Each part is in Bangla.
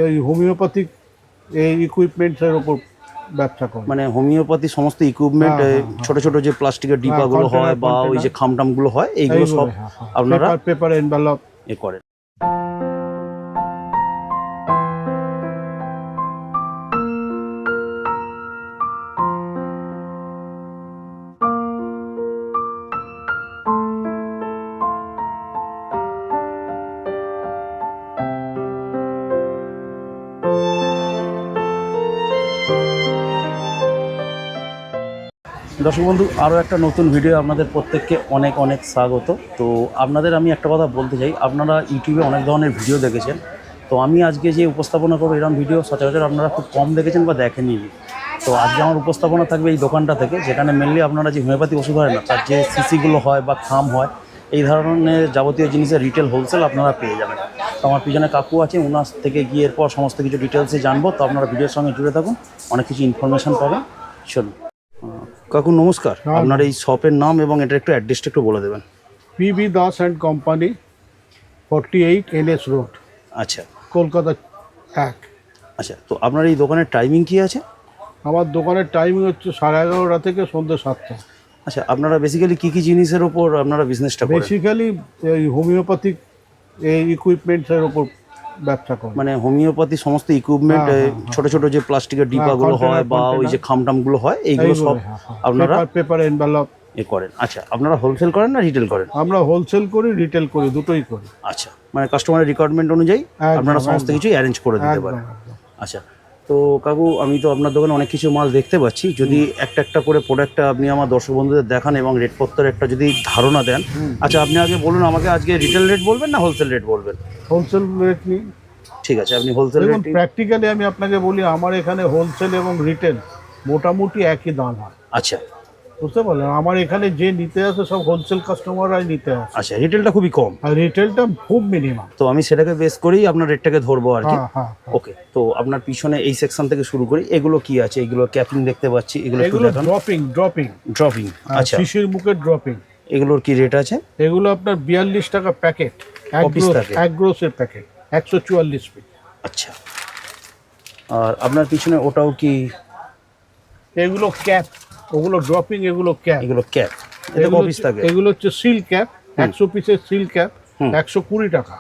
এই হোমিওপ্যাথিক এই ইকুইপমেন্টসের উপর ব্যবসা করে। মানে হোমিওপ্যাথি সমস্ত ইকুইপমেন্ট, ছোট ছোট যে প্লাস্টিকের ডিব্বাগুলো হয় বা ওই যে খামটামগুলো হয়, এইগুলো সব আপনারা পেপার এনভেলপ এ করেন। দর্শক বন্ধু, আরও একটা নতুন ভিডিও আপনাদের প্রত্যেককে অনেক অনেক স্বাগত। তো আপনাদের আমি একটা কথা বলতে চাই, আপনারা ইউটিউবে অনেক ধরনের ভিডিও দেখেছেন, তো আমি আজকে যে উপস্থাপনা করবো এরকম ভিডিও সচরাচর আপনারা খুব কম দেখেছেন বা দেখেননি। তো আজকে আমার উপস্থাপনা থাকবে এই দোকানটা থেকে, যেখানে মেনলি আপনারা যে হোমিওপ্যাথি ওষুধ হয় না, তার যে সিসিগুলো হয় বা খাম হয়, এই ধরনের যাবতীয় জিনিসের রিটেল হোলসেল আপনারা পেয়ে যাবেন। তো আমার পিছনে কাকু আছে, ওনার থেকে গিয়ে এরপর সমস্ত কিছু ডিটেলসে জানবো। তো আপনারা ভিডিওর সঙ্গে জুড়ে থাকুন, অনেক কিছু ইনফরমেশান পাবেন। চলুন কাকু, নমস্কার। আপনার এই শপের নাম এবং এটা একটু অ্যাড্রেসটা একটু বলে দেবেন। PB Das and company, 48 NS road, আচ্ছা, কলকাতা 1। আচ্ছা, তো আপনার এই দোকানের টাইমিং কি আছে? আমার দোকানের টাইমিং হচ্ছে 11:30 থেকে সন্ধ্যে 7টা। আচ্ছা, আপনারা বেসিক্যালি কী কী জিনিসের ওপর আপনারা বিজনেসটা করেন? বেসিক্যালি এই হোমিওপ্যাথিক এই ইকুইপমেন্টসের উপর ব্যবসা করে। মানে হোমিওপ্যাথি সমস্ত ইকুইপমেন্ট, ছোট ছোট যে প্লাস্টিকের ডিব্বাগুলো হয় বা ওই যে খামটামগুলো হয়, এইগুলো সব আপনারা পেপার এনভেলপ এ করেন। আচ্ছা, আপনারা হোলসেল করেন না রিটেল করেন? আমরা হোলসেল করি, রিটেল করি, দুটোই করি। আচ্ছা, মানে কাস্টমারের রিকোয়ারমেন্ট অনুযায়ী আপনারা সমস্ত কিছু অ্যারেঞ্জ করে দিতে পারেন। আচ্ছা, তো কাকু, আমি তো আপনার দোকানে অনেক কিছু মাল দেখতে পাচ্ছি। যদি একটা একটা করে প্রোডাক্টটা আপনি আমার দর্শক বন্ধুদের দেখান এবং রেটপত্রের একটা যদি ধারণা দেন। আচ্ছা, আপনি আগে বলুন আমাকে, আজকে রিটেল রেট বলবেন না হোলসেল রেট বলবেন? হোলসেল রেট নিই। ঠিক আছে, আপনি হোলসেল রেট। প্র্যাকটিক্যালি আমি আপনাকে বলি, আমার এখানে হোলসেল এবং রিটেল মোটামুটি একই দাম হয়। আচ্ছা, বুঝতে পারলেন? আমার এখানে যে নিতে আসে সব হোলসেল কাস্টমাররাই নিতে আসে। আচ্ছা, রিটেলটা খুবই কম আর রিটেলটা খুব মিনিমাম। তো আমি সেটাকে বেস করেই আপনার রেটটাকে ধরবো আর কি। হ্যাঁ। ওকে, তো আপনার পিছনে এই সেকশন থেকে শুরু করি। এগুলো কি আছে? এগুলো ক্যাপিং দেখতে পাচ্ছি, এগুলো ড্রপিং। আচ্ছা, শিশির মুখের ড্রপিং। এগুলোর কি রেট আছে? এগুলো আপনার 42 টাকা প্যাকেট, এক গ্রোসের প্যাকেট, 144 পিস। আচ্ছা, আর আপনার পিছনে ওটাও কি? এগুলো ক্যাপ, ওগুলো ড্রপিং, এগুলো ক্যাপ। এগুলো ক্যাপ, এটা কত পিস থাকে? এগুলো হচ্ছে সিল ক্যাপ, 100 পিসের সিল ক্যাপ, 120 টাকা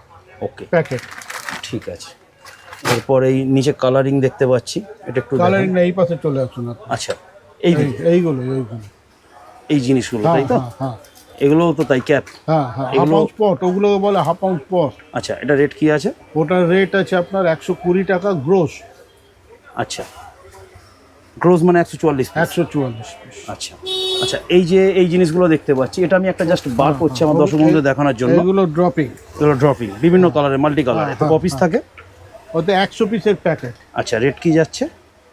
ওকে প্যাকেট। ঠিক আছে। এরপর এই নিচে কালারিং দেখতে পাচ্ছি, এটা একটু কালারিং না, এই পাশে চলে আসুন। আচ্ছা, এইগুলো এই জিনিসগুলো, তাই তো? হ্যাঁ, এগুলোও তো তাই ক্যাপ? হ্যাঁ, হাফ পাউন্ড স্পট, ওগুলো বলে হাফ পাউন্ড স্পট। আচ্ছা, এটা রেট কি আছে? ওটার রেট আছে আপনার 120 টাকা গ্রোস। আচ্ছা, গ্রোস মানে 144 পিস। আচ্ছা আচ্ছা, এই যে এই জিনিসগুলো দেখতে পাচ্ছি, এটা আমি একটা জাস্ট বার করছি আমার দর্শক বন্ধুদের দেখানোর জন্য। এগুলো ড্রপিং, বিভিন্ন কালারের, মাল্টি কালার। তো কত পিস থাকে? ওতে 100 পিসের প্যাকেট। আচ্ছা, রেট কি যাচ্ছে?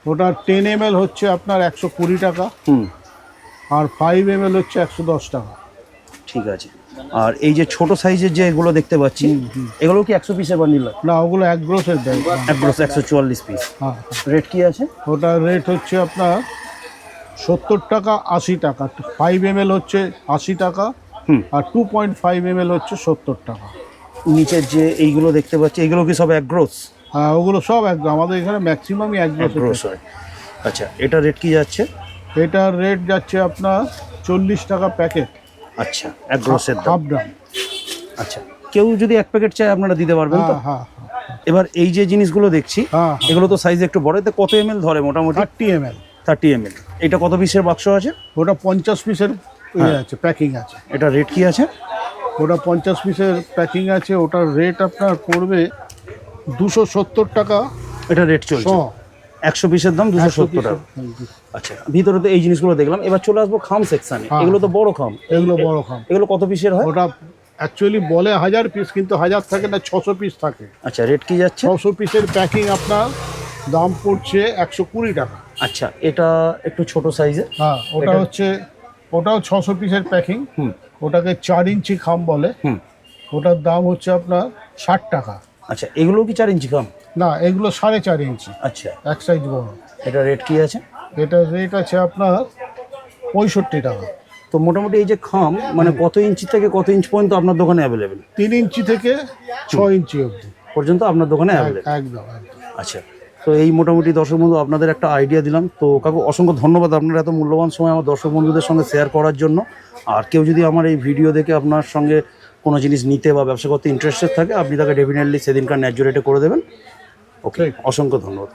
ওটা 10 ml হচ্ছে আপনার 120 টাকা, আর 5 ml হচ্ছে 110 টাকা। ঠিক আছে। আর এই যে ছোট সাইজের যে এগুলো দেখতে পাচ্ছি, এগুলো কি 100 পিসের বান্ডিল? না, ওগুলো এক গ্রোসের দেয়। এক গ্রোস 144 পিস। হ্যাঁ। রেট কি আছে? ওটার রেট হচ্ছে আপনার 70 টাকা, 80 টাকা। 5 ml হচ্ছে 80 টাকা, আর 2.5 ml হচ্ছে 70 টাকা। নিচের যে এইগুলো দেখতে পাচ্ছি, এগুলো কি সব এক গ্রোস? হ্যাঁ, ওগুলো সব একদম, আমাদের এখানে ম্যাক্সিমামই এক গ্রোস হয়। আচ্ছা, এটা রেট কি যাচ্ছে? এটার রেট যাচ্ছে আপনার 40 টাকা প্যাকেট। আচ্ছা, এক গ্রোসের দাম। Half drum. আচ্ছা, কেউ যদি এক প্যাকেট চায় আপনারা দিতে পারবেন তো? হ্যাঁ। এবার এই যে জিনিসগুলো দেখছি, এগুলো তো সাইজ একটু বড়, এতে কত ml ধরে মোটামুটি? 30 ml। এটা কত পিসের বাক্স আছে? ওটা 50 পিসের আছে, প্যাকিং আছে। এটা রেট কি আছে? ওটা 50 পিসের প্যাকিং আছে। ওটার রেট আপনার পড়বে 270 টাকা। এটা রেট চলছে 100 পিসের দাম 270 টাকা। আচ্ছা, ভিতরে তো এই জিনিসগুলো দেখলাম। এবার চলে আসবো খাম সেকশনে। এগুলো তো বড় খাম। এগুলো কত পিসের হয়? ওটা অ্যাকচুয়ালি বলে 1000 পিস, কিন্তু 1000 থাকে না, 600 পিস থাকে। আচ্ছা, রেট কি যাচ্ছে? 600 পিসের প্যাকিং আপনার দাম পড়ছে 120 টাকা। আচ্ছা, এটা একটু ছোট সাইজের। হ্যাঁ, ওটাও 600 পিসের প্যাকিং। ওটাকে 4 ইঞ্চি খাম বলে। ওটার দাম হচ্ছে আপনার 60 টাকা। আচ্ছা, এগুলো কি 4 ইঞ্চি খাম? না, এগুলো 4.5 ইঞ্চি। আচ্ছা, এক সাইজ বড়। এটা রেট কি আছে? এটার রেট আছে আপনার 65 টাকা। তো মোটামুটি এই যে খাম, মানে কত ইঞ্চি থেকে কত ইঞ্চ পর্যন্ত আপনার দোকানে অ্যাভেলেবেল? 3 ইঞ্চি থেকে 6 ইঞ্চি অবধি। পর্যন্ত আপনার দোকানে অ্যাভেলেবেল। একদম একদম। আচ্ছা, তো এই মোটামুটি দর্শক বন্ধু আপনাদের একটা আইডিয়া দিলাম। তো কাকু অসংখ্য ধন্যবাদ আপনার এত মূল্যবান সময় আমার দর্শক বন্ধুদের সঙ্গে শেয়ার করার জন্য। আর কেউ যদি আমার এই ভিডিও দেখে আপনার সঙ্গে কোনো জিনিস নিতে বা ব্যবসা করতে ইন্টারেস্টেড থাকে, আপনি তাকে ডেফিনেটলি সেদিনকার ন্যায্য রেটে করে দেবেন। ওকে, অসংখ্য ধন্যবাদ।